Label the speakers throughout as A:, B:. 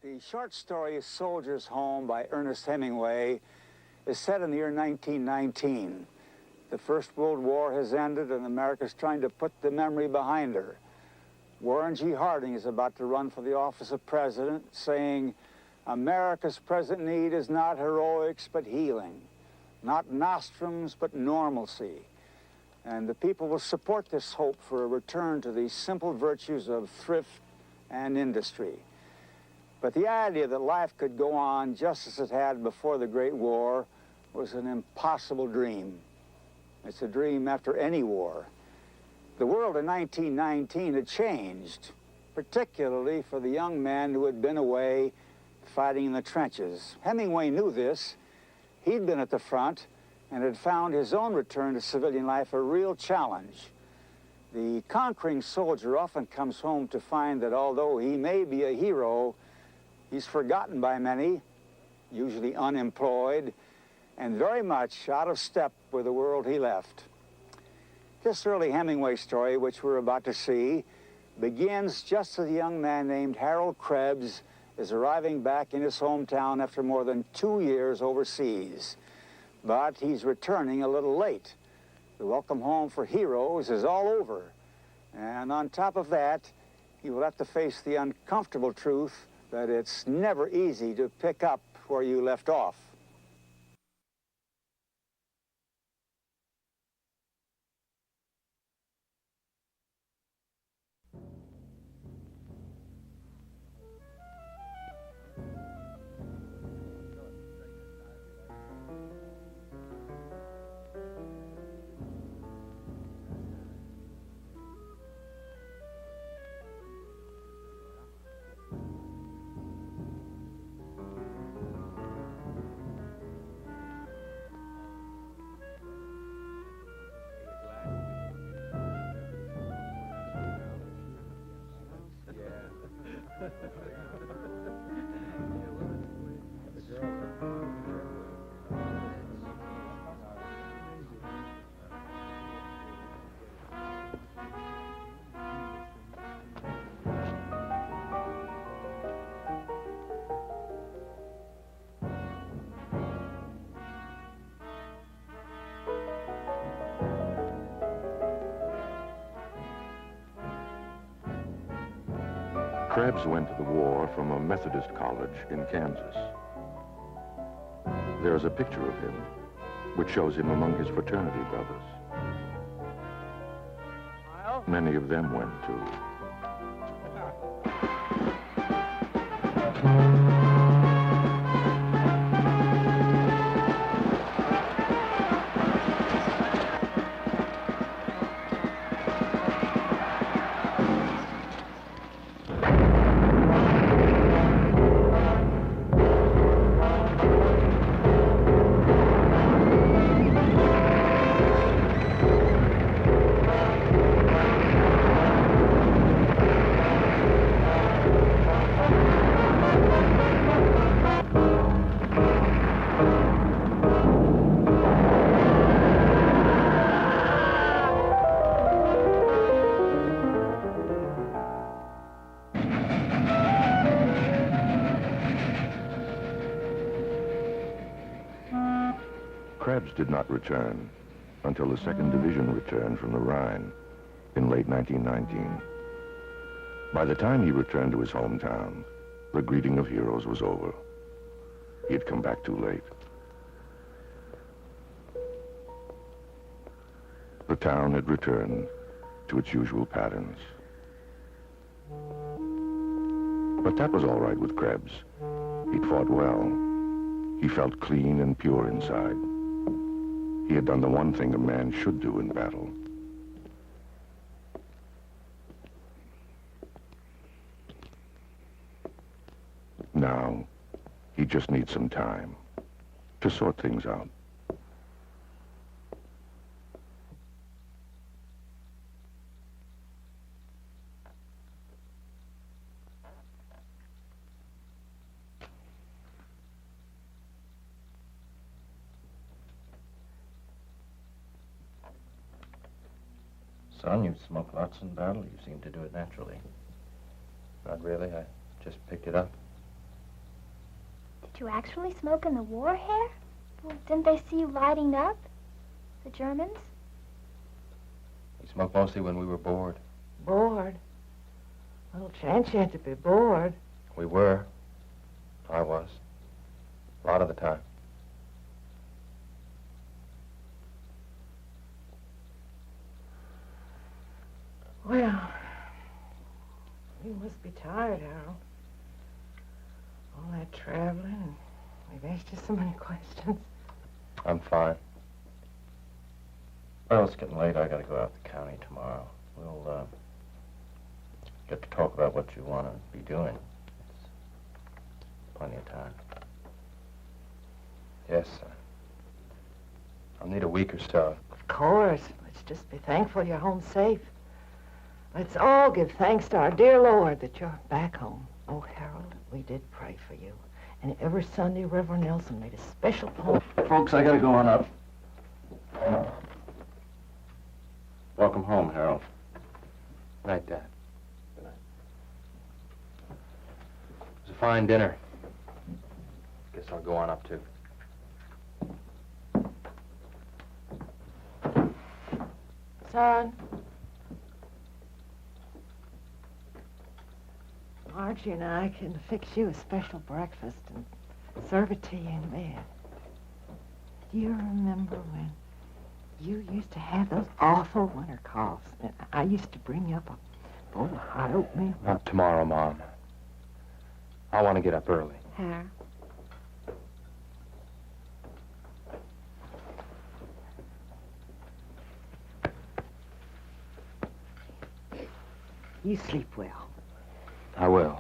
A: The short story Soldier's Home by Ernest Hemingway is set in the year 1919. The First World War has ended and America's trying to put the memory behind her. Warren G. Harding is about to run for the office of president, saying, "America's present need is not heroics but healing, not nostrums but normalcy." And the people will support this hope for a return to the simple virtues of thrift and industry. But the idea that life could go on just as it had before the Great War was an impossible dream. It's a dream after any war. The world in 1919 had changed, particularly for the young man who had been away fighting in the trenches. Hemingway knew this. He'd been at the front and had found his own return to civilian life a real challenge. The conquering soldier often comes home to find that although he may be a hero, he's forgotten by many, usually unemployed, and very much out of step with the world he left. This early Hemingway story, which we're about to see, begins just as a young man named Harold Krebs is arriving back in his hometown after more than 2 years overseas. But he's returning a little late. The welcome home for heroes is all over. And on top of that, he will have to face the uncomfortable truth that it's never easy to pick up where you left off.
B: Krebs went to the war from a Methodist college in Kansas. There is a picture of him, which shows him among his fraternity brothers. Many of them went too. Krebs did not return until the 2nd Division returned from the Rhine in late 1919. By the time he returned to his hometown, the greeting of heroes was over. He had come back too late. The town had returned to its usual patterns. But that was all right with Krebs. He'd fought well. He felt clean and pure inside. He had done the one thing a man should do in battle. Now, he just needs some time to sort things out.
C: Son, you've smoked lots in battle. You seem to do it naturally. Not really. I just picked it up.
D: Did you actually smoke in the war, Herr? Well, didn't they see you lighting up? The Germans?
C: We smoked mostly when we were bored.
E: Bored? Little chance you had to be bored.
C: We were. I was. A lot of the time.
E: Well, you must be tired, Harold. All that traveling, and we've asked you so many questions.
C: I'm fine. Well, it's getting late. I gotta go out to the county tomorrow. We'll, get to talk about what you want to be doing. It's plenty of time. Yes, I'll need a week or so.
E: Of course. Let's just be thankful you're home safe. Let's all give thanks to our dear Lord that you're back home. Oh, Harold, we did pray for you. And every Sunday, Reverend Nelson made a special poem.
C: Folks, I gotta go on up. Welcome home, Harold. Good night, Dad. Good night. It was a fine dinner. Guess I'll go on up, too.
E: Son. Margie and I can fix you a special breakfast and serve it to you in bed. Do you remember when you used to have those awful winter coughs? And I used to bring you up a bowl of hot oatmeal.
C: Not tomorrow, Mom. I want to get up early.
E: Hair. You sleep well.
C: I will.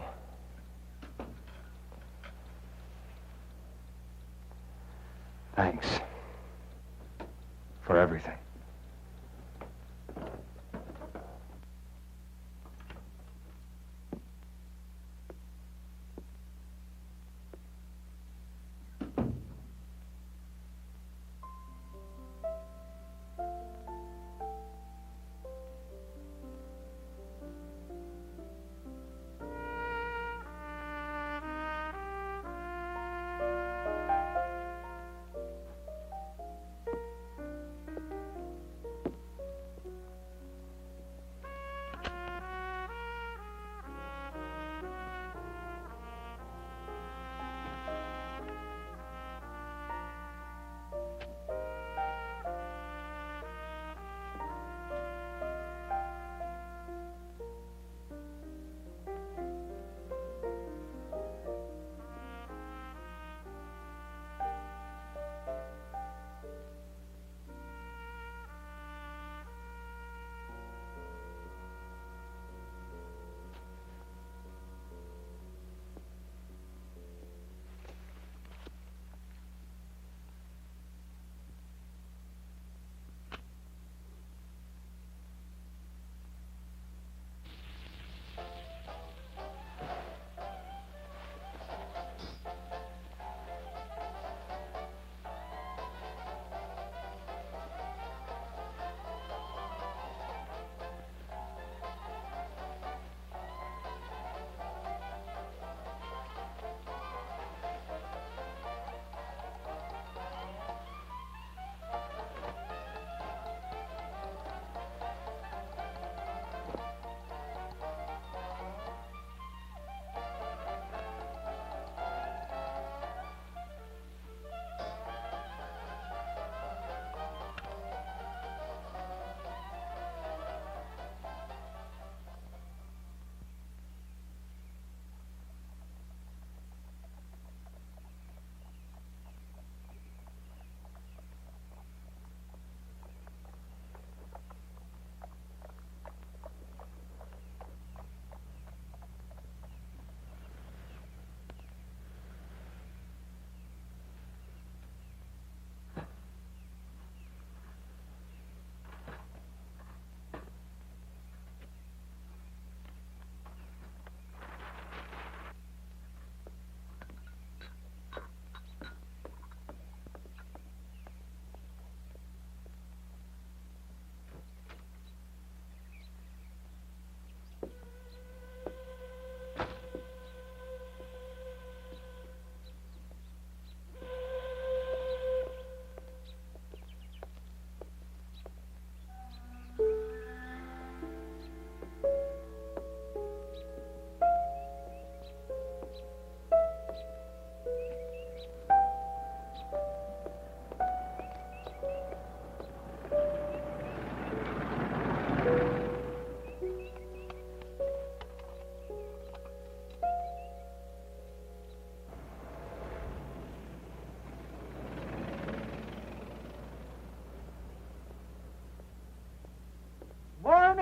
C: Thanks. For everything.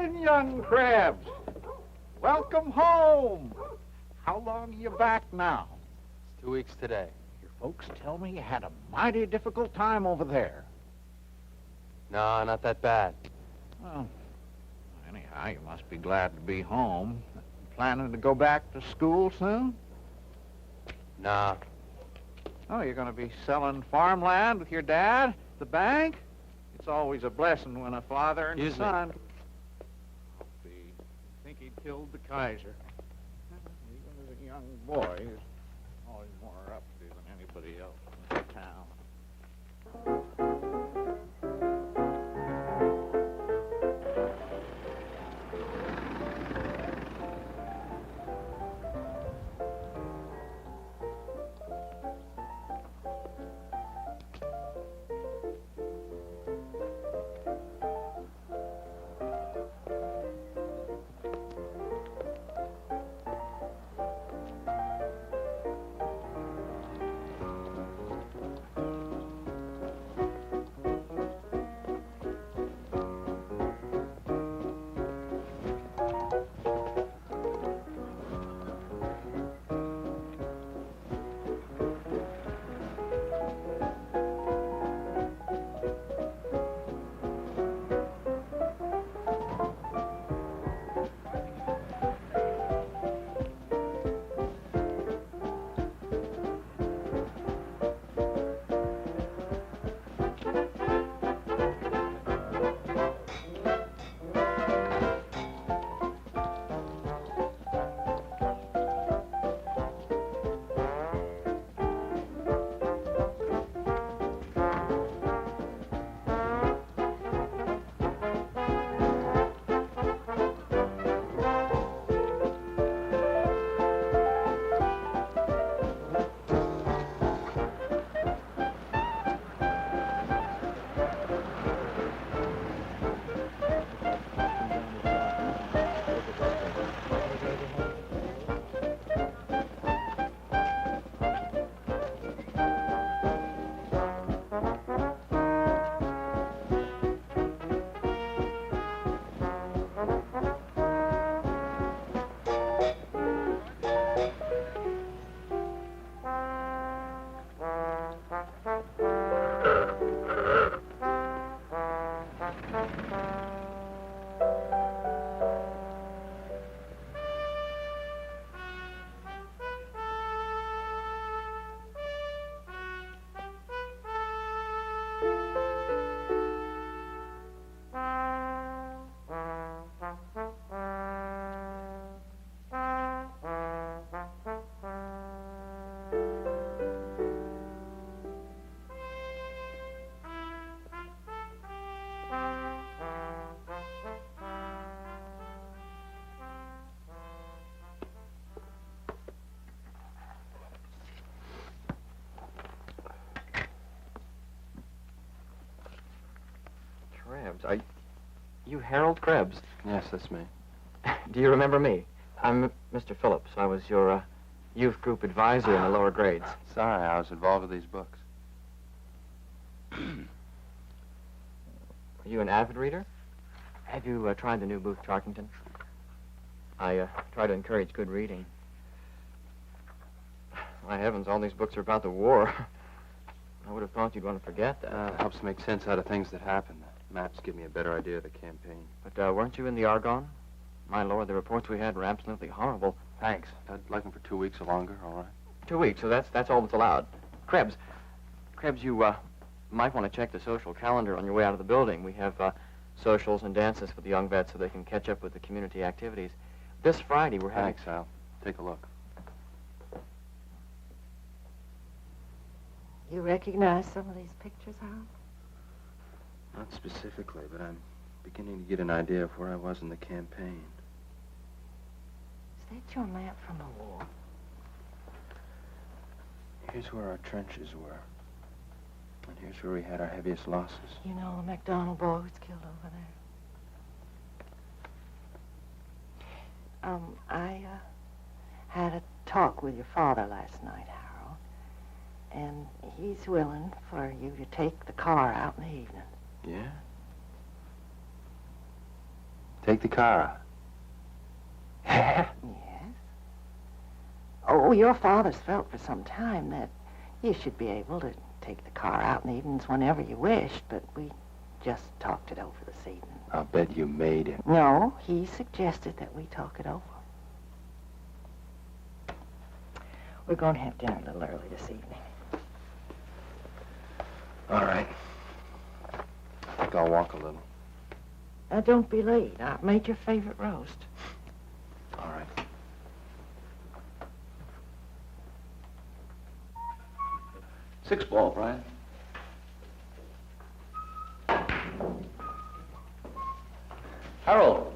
F: Morning, young crabs. Welcome home. How long are you back now?
G: It's 2 weeks today.
F: Your folks tell me you had a mighty difficult time over there.
G: No, not that bad.
F: Well, anyhow, you must be glad to be home. Planning to go back to school soon?
G: Nah.
F: Oh, you're going to be selling farmland with your dad at the bank? It's always a blessing when a father and
G: Excuse me.
F: son... I think he'd killed the Kaiser. Even as a young boy, he's always more up to than anybody else in the town.
H: Krebs, are you Harold Krebs?
G: Yes, that's me.
H: Do you remember me? I'm Mr. Phillips. I was your youth group advisor in the lower grades.
G: Sorry, I was involved with these books.
H: Are you an avid reader? Have you tried the new Booth Tarkington? I try to encourage good reading. My heavens, all these books are about the war. I would have thought you'd want to forget that.
G: It helps make sense out of things that happen. The maps give me a better idea of the campaign.
H: But weren't you in the Argonne? My lord, the reports we had were absolutely horrible.
G: Thanks. I'd like them for 2 weeks or longer, all right?
H: 2 weeks, so that's all that's allowed. Krebs, you might want to check the social calendar on your way out of the building. We have socials and dances for the young vets so they can catch up with the community activities. This Friday we're having...
G: Thanks, Al. Take a look.
E: You recognize some of these pictures, Al?
G: Not specifically, but I'm beginning to get an idea of where I was in the campaign.
E: Is that your map from the war?
G: Here's where our trenches were. And here's where we had our heaviest losses.
E: You know the McDonald boy was killed over there? I had a talk with your father last night, Harold. And he's willing for you to take the car out in the evening.
G: Yeah? Take the car out.
E: Yes. Oh, your father's felt for some time that you should be able to take the car out in the evenings whenever you wished, but we just talked it over this evening.
G: I'll bet you made him.
E: No, he suggested that we talk it over. We're going to have dinner a little early this evening.
G: All right. I think I'll walk a little.
E: Now, don't be late. I've made your favorite roast.
G: All right.
H: Six ball, Brian. Harold.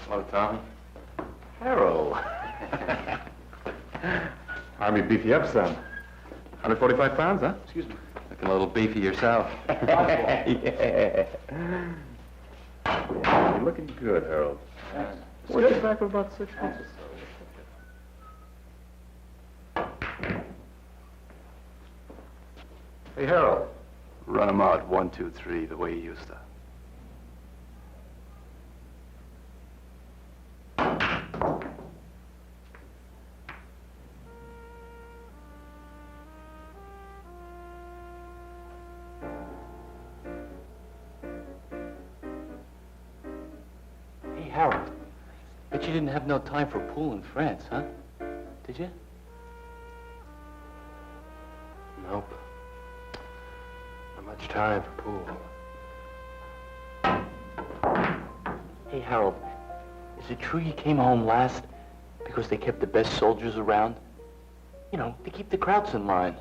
G: Hello, Tommy.
H: Harold.
I: Army beef you up some. 145 pounds, huh?
H: Excuse me.
G: Looking a little beefy yourself.
I: Yeah. You're looking good, Harold. We'll get back for about 6 months or so. Hey, Harold.
G: Run him out 1, 2, 3, the way he used to.
J: Hey, Harold. Bet you didn't have no time for pool in France, huh? Did you?
G: Nope. Not much time for pool.
J: Hey, Harold. Is it true you came home last because they kept the best soldiers around? You know, to keep the Krauts in line.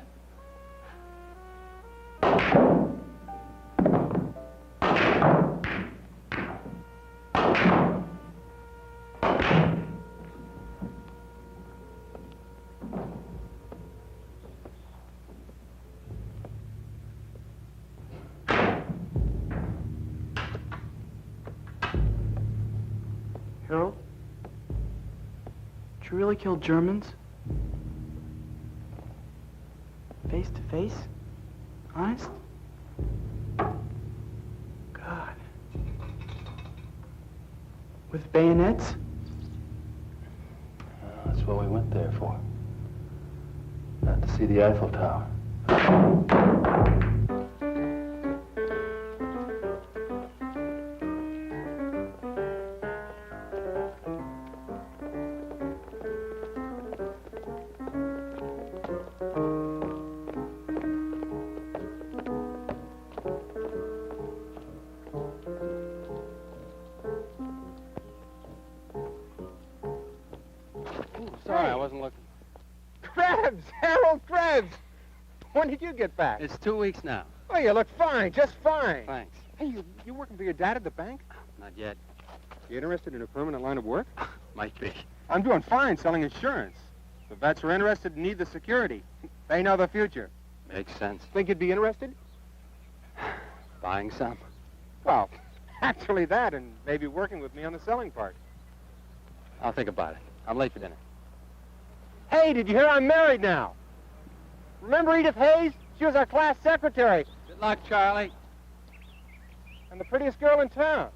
K: Harold? Did you really kill Germans? Face to face? Honest? God. With bayonets?
G: That's what we went there for. Not to see the Eiffel Tower.
F: Sorry, I wasn't looking. Krebs! Harold Krebs! When did you get back?
J: It's 2 weeks now.
F: Oh, you look fine, just fine.
J: Thanks.
F: Hey, you working for your dad at the bank?
J: Not yet.
F: You interested in a permanent line of work?
J: Might be.
F: I'm doing fine selling insurance. The vets are interested and need the security. They know the future.
J: Makes sense.
F: Think you'd be interested?
J: Buying some?
F: Well, actually that, and maybe working with me on the selling part.
J: I'll think about it. I'm late for dinner.
F: Hey, did you hear I'm married now? Remember Edith Hayes? She was our class secretary.
J: Good luck, Charlie.
F: And the prettiest girl in town.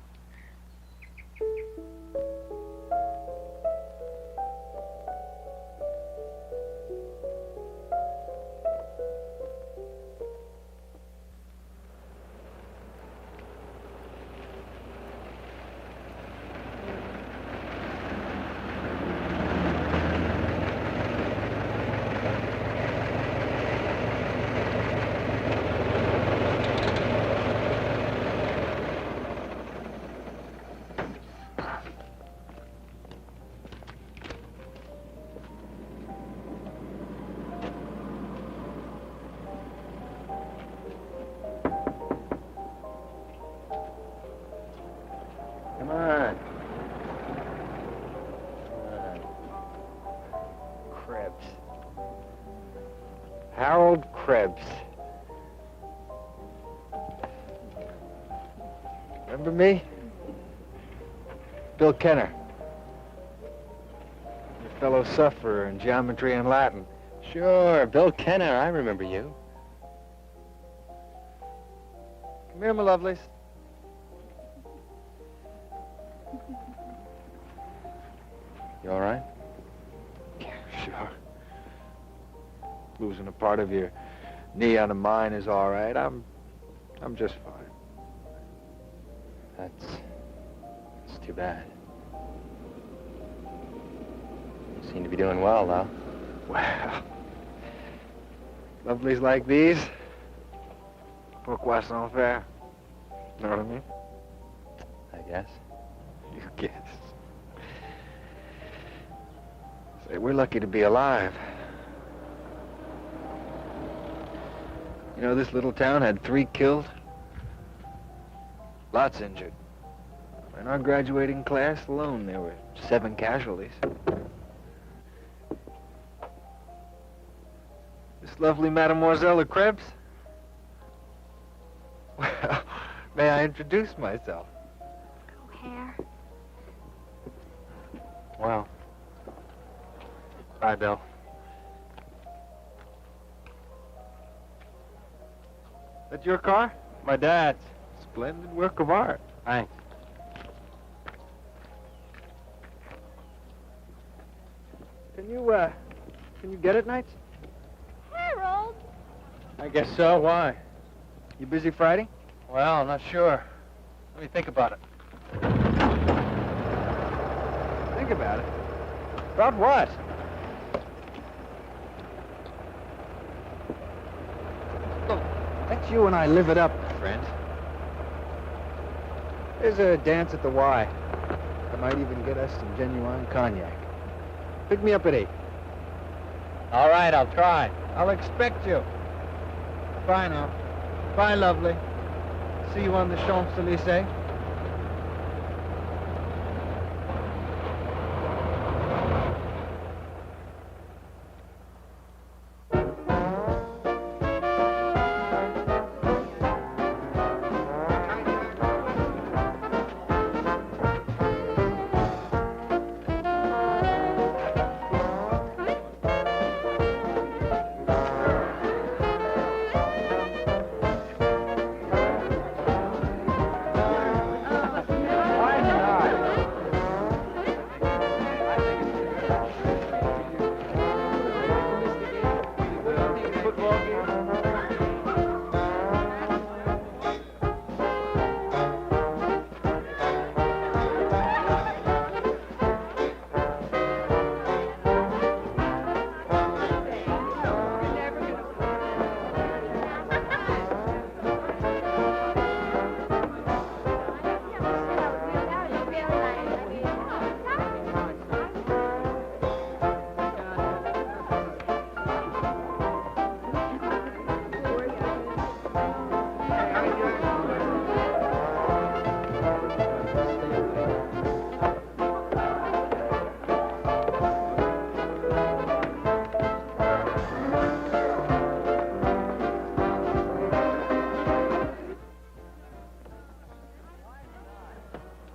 G: Come on.
F: Krebs. Harold Krebs. Remember me? Bill Kenner. Your fellow sufferer in geometry and Latin.
G: Sure, Bill Kenner. I remember you.
F: Come here, my lovelies.
G: You all right?
L: Yeah, sure. Losing a part of your knee on a mine is all right. I'm just fine.
G: That's too bad. You seem to be doing well, though.
L: Well, lovelies like these, pourquoi s'en faire? Know what I mean?
G: I guess.
L: You guess. Say, we're lucky to be alive. You know, this little town had 3 killed. Lots injured. In our graduating class alone, there were 7 casualties. This lovely Mademoiselle de Krebs? Well, may I introduce myself?
D: O'Hare.
L: Well. Bye, Bill. That your car?
G: My dad's.
L: Splendid work of art.
G: Thanks.
L: Can you get it nights?
D: Harold!
G: I guess so. Why?
L: You busy Friday?
G: Well, I'm not sure. Let me think about it.
L: Think about it. About what? Look, let you and I live it up, friend. There's a dance at the Y. I might even get us some genuine cognac. Pick me up at 8.
G: All right, I'll try.
L: I'll expect you. Bye now. Bye, lovely. See you on the Champs-Élysées.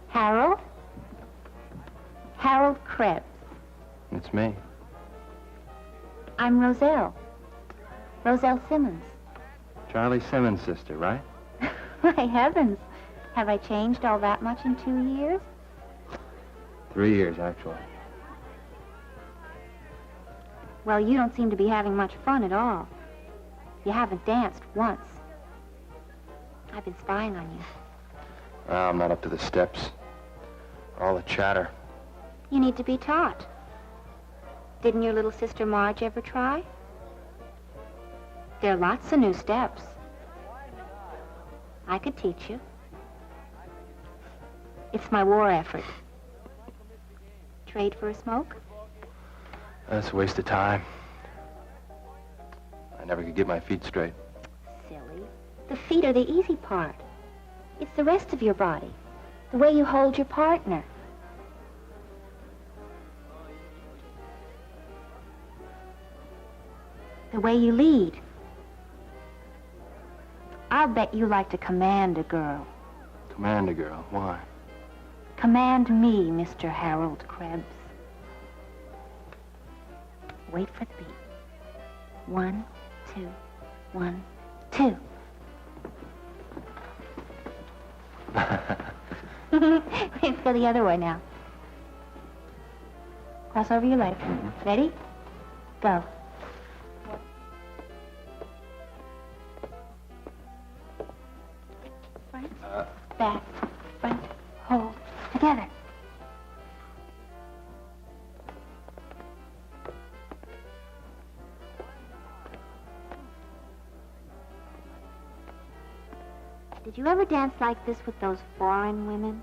E: Harold? Harold Krebs.
G: It's me.
E: I'm Roselle. Roselle Simmons.
G: Charlie Simmons' sister, right?
E: My heavens. Have I changed all that much in 2 years?
G: 3 years, actually.
E: Well, you don't seem to be having much fun at all. You haven't danced once. I've been spying on you.
G: Well, I'm not up to the steps. All the chatter.
E: You need to be taught. Didn't your little sister Marge ever try? There are lots of new steps. I could teach you. It's my war effort. Trade for a smoke?
G: That's a waste of time. I never could get my feet straight.
E: Silly. The feet are the easy part. It's the rest of your body. The way you hold your partner. The way you lead. I'll bet you like to command a girl.
G: Command a girl. Why?
E: Command me, Mr. Harold Krebs. Wait for the beat. 1, 2, 1, 2. Let's go the other way now.
D: Cross over your leg. Ready? Go. Front, back, front, hold. Together. Did you ever dance like this with those foreign women?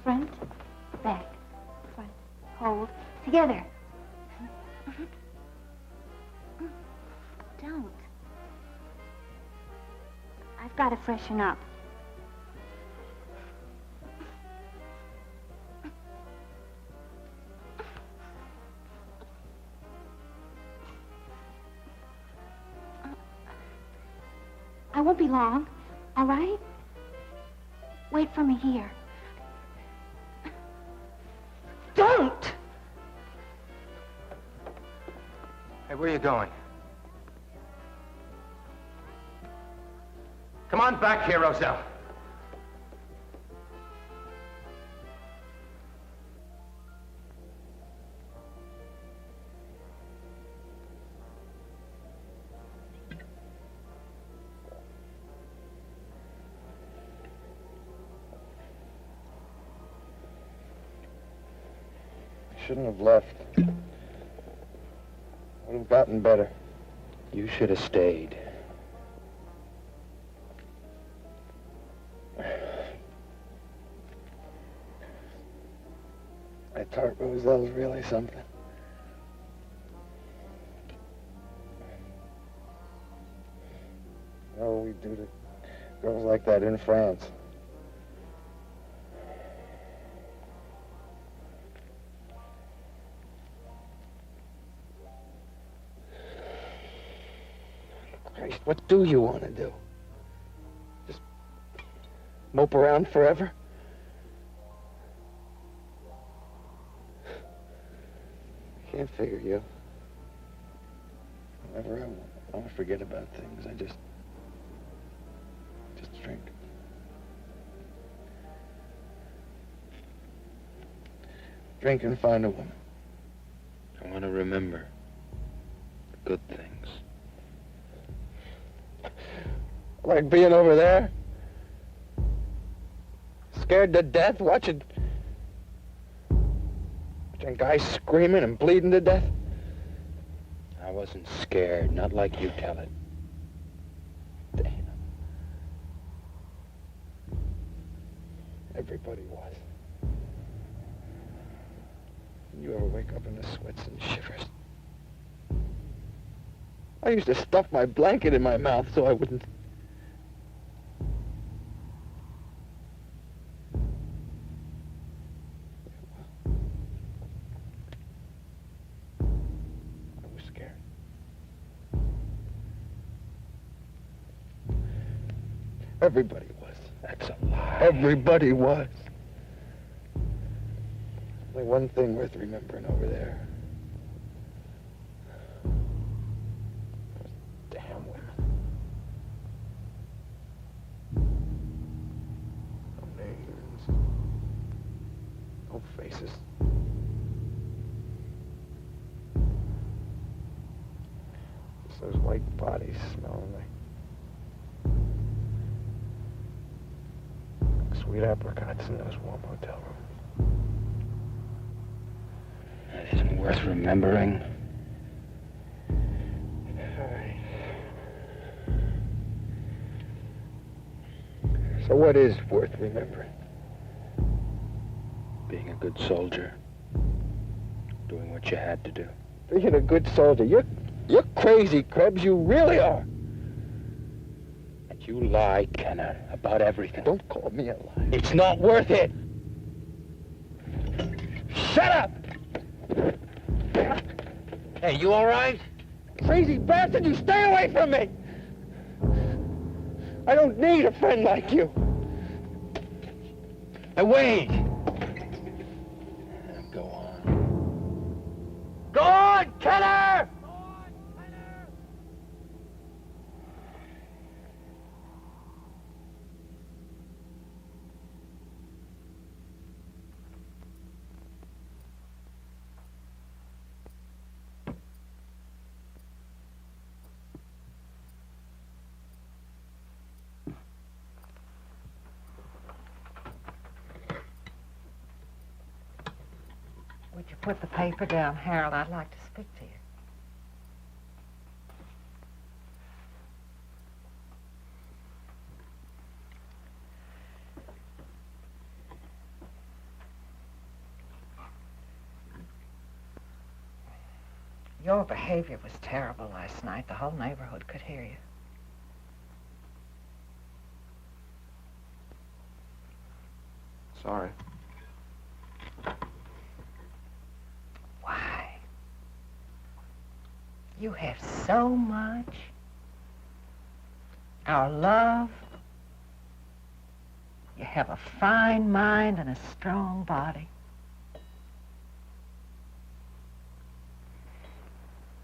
D: Front, back, front, hold, together. Don't. I've got to freshen up. I won't be long, all right? Wait for me here.
E: Don't!
G: Hey, where are you going? Come on back here, Roselle.
M: Shouldn't have left. Would have gotten better.
G: You should have stayed.
M: I thought Roselle's really something. Oh, we do to girls like that in France. Christ, what do you want to do? Just mope around forever? Can't figure you. Whenever I want to forget about things, I just drink. Drink and find a woman.
G: I want to remember the good things.
M: Like being over there, scared to death, watching guys screaming and bleeding to death.
G: I wasn't scared, not like you tell it.
M: Damn. Everybody was. You ever wake up in the sweats and shivers? I used to stuff my blanket in my mouth so I wouldn't. I was scared. Everybody was.
G: That's a lie.
M: Everybody was. Only one thing worth remembering over there. Those damn women. No names. No faces. Just those white bodies smelling like sweet apricots in those warm hotel rooms.
G: That isn't worth remembering.
M: All right. So what is worth remembering?
G: Being a good soldier. Doing what you had to do.
M: Being a good soldier. You're crazy, Krebs. You really are.
G: You lie, Kenner, about everything.
M: Don't call me a liar.
G: It's not worth it.
M: Shut up!
G: Hey, you all right?
M: Crazy bastard, you stay away from me! I don't need a friend like you.
G: Hey, wait! Go on.
M: Go on, Kenner!
E: put the paper down, Harold. I'd like to speak to you. Your behavior was terrible last night. The whole neighborhood could hear you.
G: Sorry.
E: Why? You have so much. Our love. You have a fine mind and a strong body.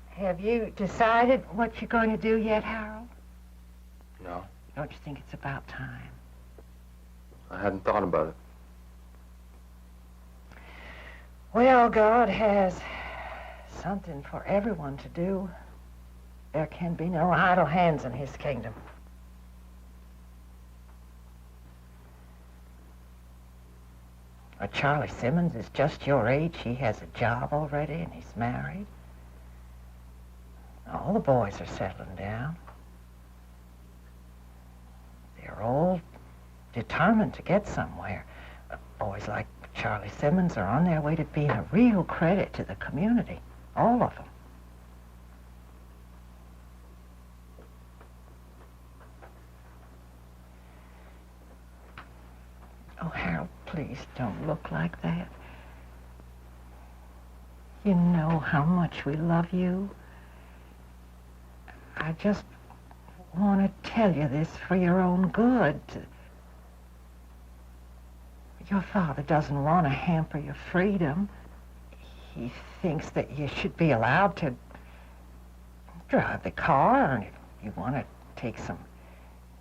E: Have you decided what you're going to do yet, Harold?
G: No,
E: Don't you think it's about time?
G: I hadn't thought about it.
E: Well, God has something for everyone to do. There can be no idle hands in his kingdom. Charlie Simmons is just your age. He has a job already and he's married. All the boys are settling down. They're all determined to get somewhere. Boys like Charlie Simmons are on their way to being a real credit to the community. All of them. Oh, Harold, please don't look like that. You know how much we love you. I just want to tell you this for your own good. Your father doesn't want to hamper your freedom. He thinks that you should be allowed to drive the car, and if you want to take some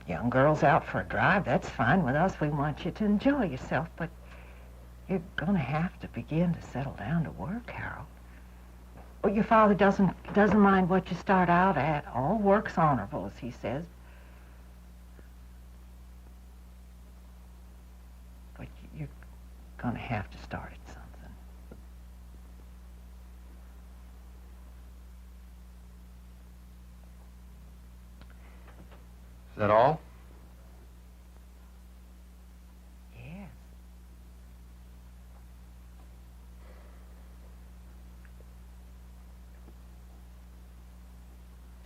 E: young girls out for a drive, that's fine with us. We want you to enjoy yourself, but you're going to have to begin to settle down to work, Harold. Well, your father doesn't mind what you start out at. All work's honorable, as he says. But you're going to have to start at something.
G: Is that all?
E: Yes.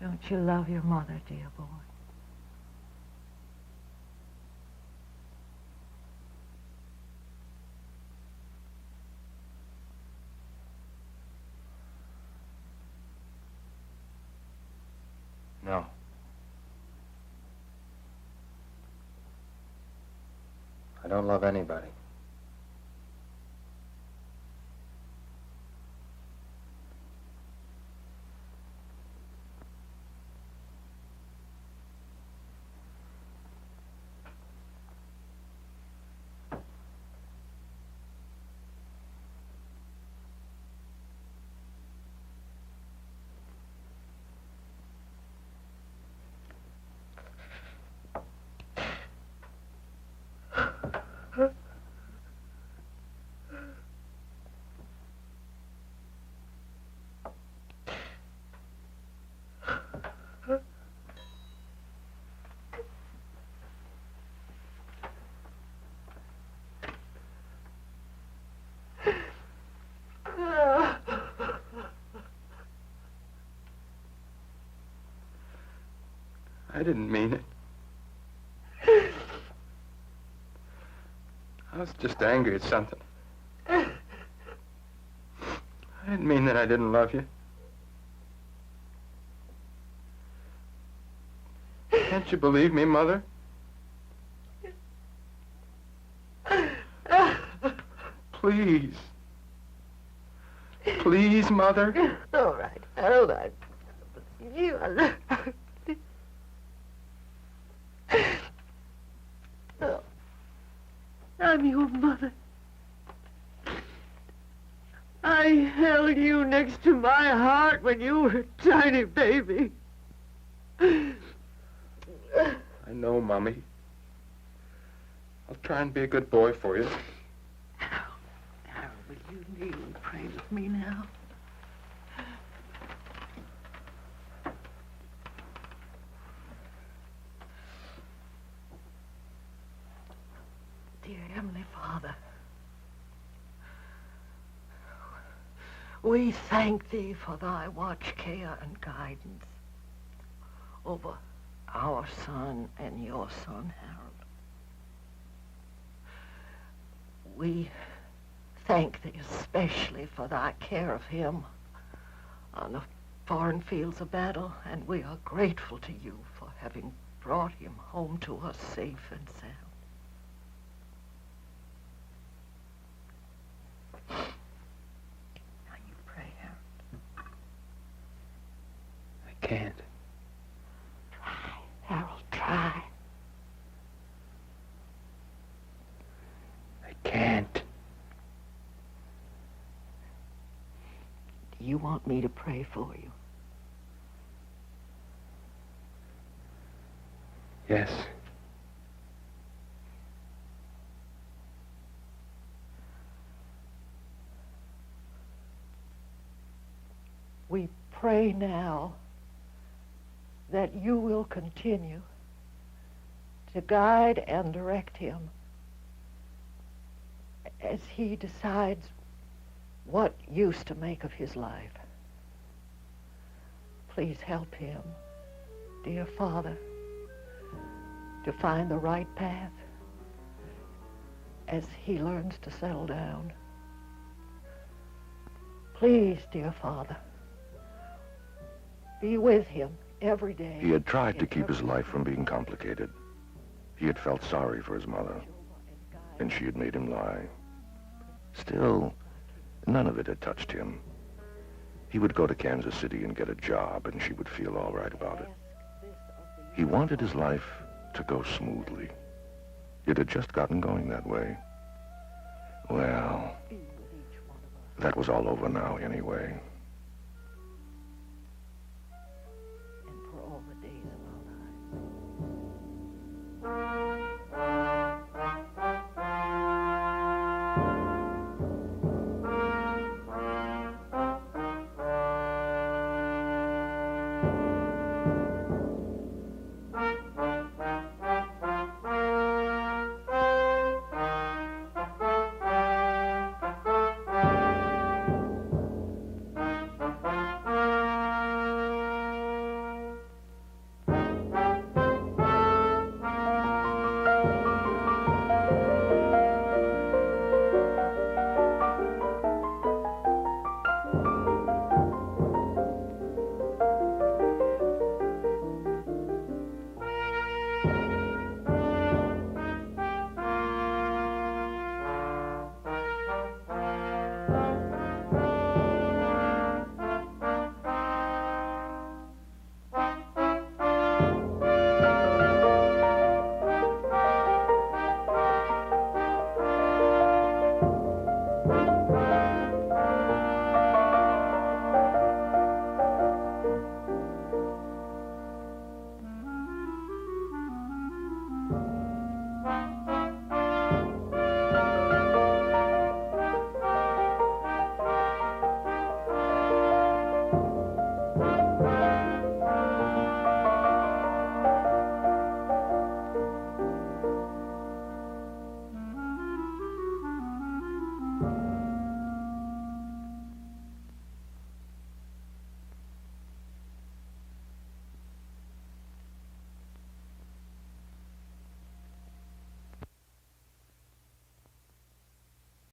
E: Don't you love your mother, dear boy?
G: No. I don't love anybody. I didn't mean it. I was just angry at something. I didn't mean that I didn't love you. Can't you believe me, Mother? Please. Please, Mother.
E: All right, Harold, I believe you. Oh, I'm your mother. I held you next to my heart when you were a tiny baby.
G: I know, Mommy. I'll try and be a good boy for you.
E: Harold, will you kneel and pray with me? with me now? Dear Heavenly Father, we thank Thee for Thy watch, care, and guidance over our son and your son, Harold. We thank Thee especially for Thy care of him on the foreign fields of battle, and we are grateful to You for having brought him home to us safe and sound. Now you pray, Harold.
M: I can't.
E: Try, Harold, try.
M: I can't.
E: Do you want me to pray for you?
M: Yes.
E: We pray now that You will continue to guide and direct him as he decides what use to make of his life. Please help him, dear Father, to find the right path as he learns to settle down. Please, dear Father, be with him every day.
B: He had tried to keep his life from being complicated. He had felt sorry for his mother, and she had made him lie. Still, none of it had touched him. He would go to Kansas City and get a job, and she would feel all right about it. He wanted his life to go smoothly. It had just gotten going that way. Well, that was all over now anyway.